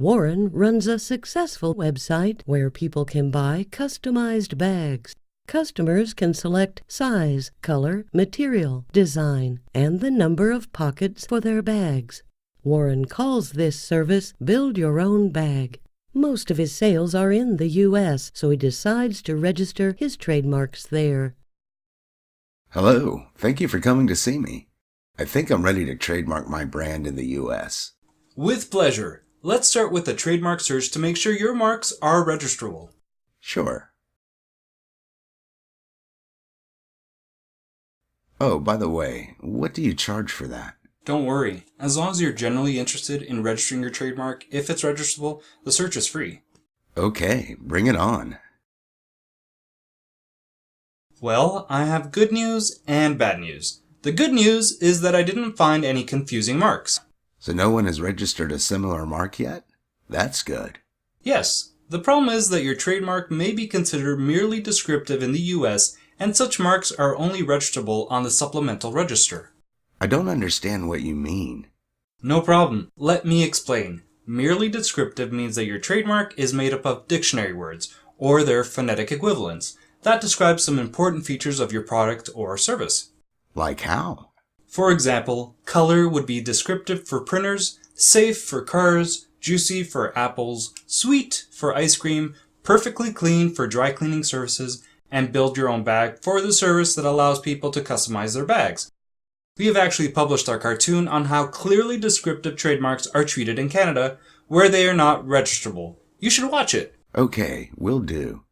Warren runs a successful website where people can buy customized bags. Customers can select size, color, material, design, and the number of pockets for their bags. Warren calls this service Build Your Own Bag. Most of his sales are in the U.S., so he decides to register his trademarks there. Hello, thank you for coming to see me. I think I'm ready to trademark my brand in the U.S. With pleasure. Let's start with a trademark search to make sure your marks are registrable. Sure. Oh, by the way, what do you charge for that? Don't worry. As long as you're generally interested in registering your trademark, if it's registrable, the search is free. Okay, bring it on. Well, I have good news and bad news. The good news is that I didn't find any confusing marks. So no one has registered a similar mark yet? That's good. Yes, the problem is that your trademark may be considered merely descriptive in the US, and such marks are only registrable on the Supplemental Register. I don't understand what you mean. No problem. Let me explain. Merely descriptive means that your trademark is made up of dictionary words, or their phonetic equivalents, that describe some important features of your product or service. Like how? For example, color would be descriptive for printers, safe for cars, juicy for apples, sweet for ice cream, perfectly clean for dry cleaning services, and build your own bag for the service that allows people to customize their bags. We have actually published our cartoon on how clearly descriptive trademarks are treated in Canada, where they are not registrable. You should watch it. Okay, will do.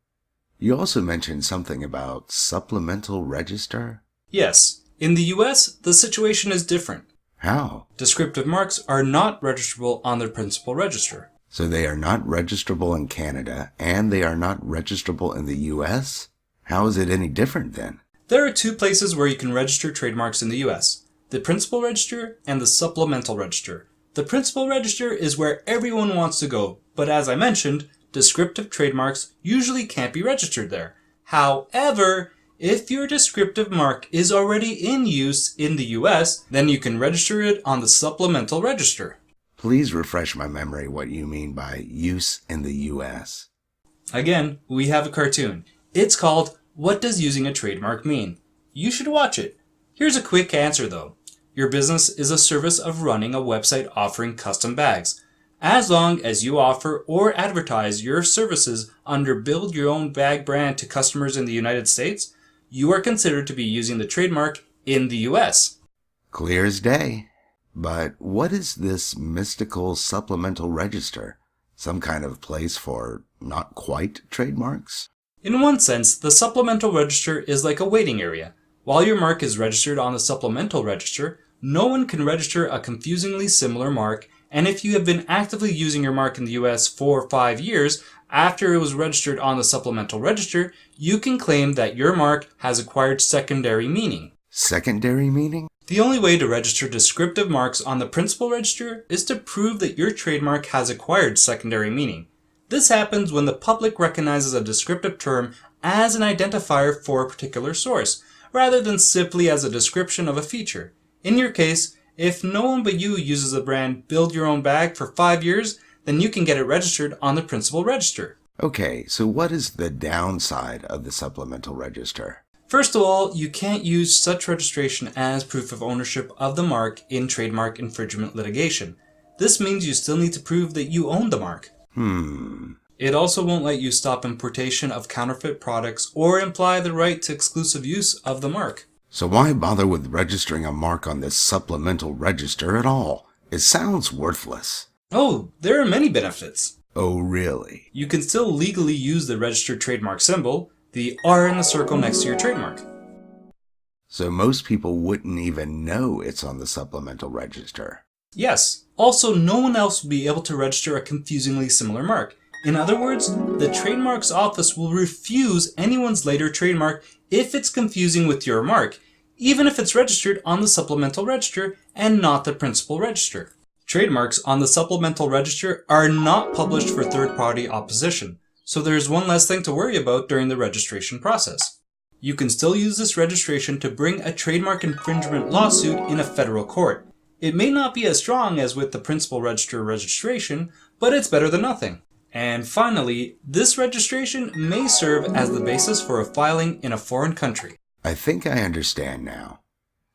You also mentioned something about supplemental register? Yes. In the US, the situation is different. How? Descriptive marks are not registrable on their principal register. So they are not registrable in Canada, and they are not registrable in the US? How is it any different then? There are two places where you can register trademarks in the US, the Principal Register and the Supplemental Register. The Principal Register is where everyone wants to go, but as I mentioned, descriptive trademarks usually can't be registered there. However, if your descriptive mark is already in use in the US, then you can register it on the Supplemental Register. Please refresh my memory what you mean by use in the US. Again, we have a cartoon. It's called What Does Using a Trademark Mean? You should watch it. Here's a quick answer though. Your business is a service of running a website offering custom bags. As long as you offer or advertise your services under Build Your Own Bag brand to customers in the United States, you are considered to be using the trademark in the US. Clear as day. But what is this mystical supplemental register? Some kind of place for not quite trademarks? In one sense, the Supplemental Register is like a waiting area. While your mark is registered on the Supplemental Register, no one can register a confusingly similar mark, and if you have been actively using your mark in the US for 5 years, after it was registered on the Supplemental Register, you can claim that your mark has acquired secondary meaning. Secondary meaning? The only way to register descriptive marks on the Principal Register is to prove that your trademark has acquired secondary meaning. This happens when the public recognizes a descriptive term as an identifier for a particular source, rather than simply as a description of a feature. In your case, if no one but you uses the brand Build Your Own Bag for 5 years, then you can get it registered on the Principal Register. Okay, so what is the downside of the Supplemental Register? First of all, you can't use such registration as proof of ownership of the mark in trademark infringement litigation. This means you still need to prove that you own the mark. It also won't let you stop importation of counterfeit products or imply the right to exclusive use of the mark. So why bother with registering a mark on this Supplemental Register at all? It sounds worthless. Oh, there are many benefits. Oh, really? You can still legally use the registered trademark symbol, the R in the circle next to your trademark. So most people wouldn't even know it's on the Supplemental Register. Yes. Also, no one else will be able to register a confusingly similar mark. In other words, the Trademarks Office will refuse anyone's later trademark if it's confusing with your mark, even if it's registered on the Supplemental Register and not the Principal Register. Trademarks on the Supplemental Register are not published for third-party opposition, so there's one less thing to worry about during the registration process. You can still use this registration to bring a trademark infringement lawsuit in a federal court. It may not be as strong as with the principal register registration, but it's better than nothing. And finally, this registration may serve as the basis for a filing in a foreign country. I think I understand now.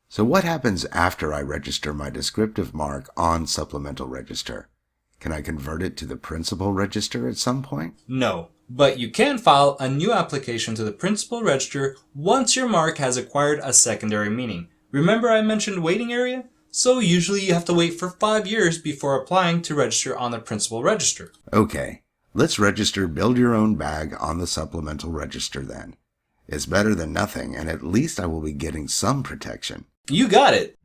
So what happens after I register my descriptive mark on Supplemental Register? Can I convert it to the principal register at some point? No, but you can file a new application to the principal register once your mark has acquired a secondary meaning. Remember I mentioned waiting area? So usually you have to wait for 5 years before applying to register on the principal register. Okay, let's register Build Your Own Bag on the Supplemental Register then. It's better than nothing, and at least I will be getting some protection. You got it!